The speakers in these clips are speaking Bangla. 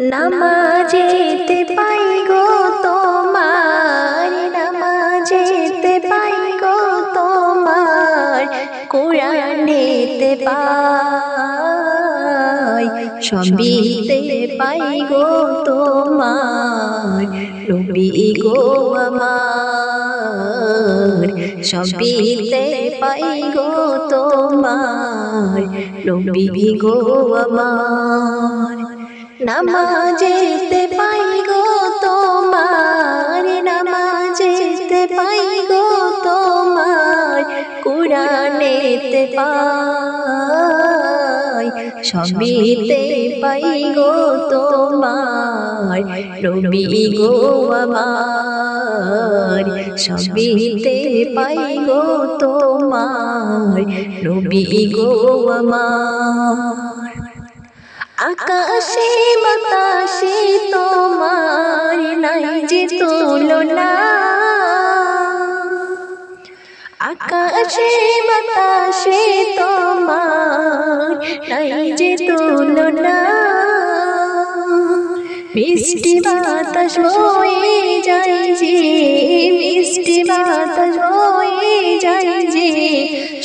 নামাজেতে পাই গো তোমার, নামাজেতে পাই গো তোমার, কোরআনেতে পাই, সবিতে পাই গো তোমার, নবী গো আমার, সবিতে পাই গো তোমার, নবী গো আমার। নামাজেতে পাই গো তোমার, নামাজেতে পাই গো তোমার, কোরআনেতে পাই, সবিতে পাই গো তোমার, নবী গো আমার, সবিতে পাই গো তোমার, নবী গো আমার। আকাশে বাতাসে তোমার নাই যে তুলনা, আকাশে বাতাসে তোমার নাই যে তুলনা, মিষ্টি বাতাস বয়ে যায় যে, মিষ্টি বাতাস বয়ে যায় যে,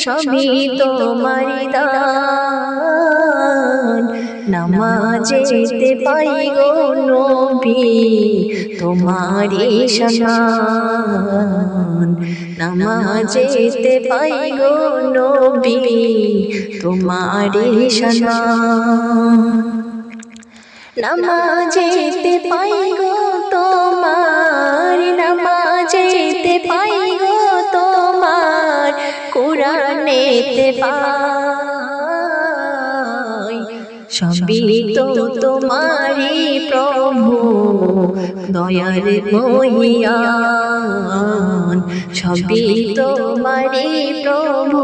সবই তোমারই দান। নামাজেতে পাই গো নবী তোমারি সম্মান, নামাজেতে পাই গো নবী তোমারি সম্মান। নামাজেতে পাই গো তোমার, নামাজেতে পাই গো তোমার, কোরআনেতে পাই, সবই তো তোমারি প্রভু দয়ার মহিয়ান, সবই তোমারি প্রভু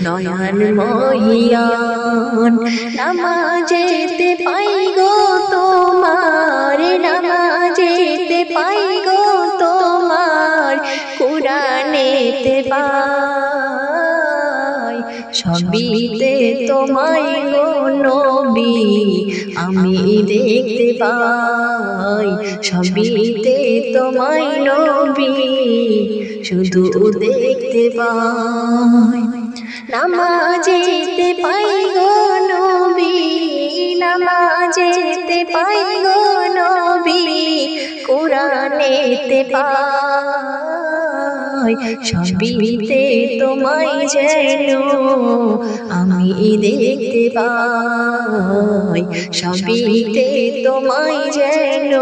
দয়ার মহিয়ান। নামাজেতে পাই গো তোমার, নামাজেতে পাই গো তোমার, কোরআনেতে পাই, সবিতে তোমায় গো নবী আমি দেখতে পাই, সবিতে তোমায় নবী শুধু দেখতে পাই। নামাজেতে পাই গো নবী, নামাজেতে পাই গো নবী, কোরআনেতে পাই, সবিতে তোমায় যেন আমি দেখতে পাই, সবিতে তোমায় যেন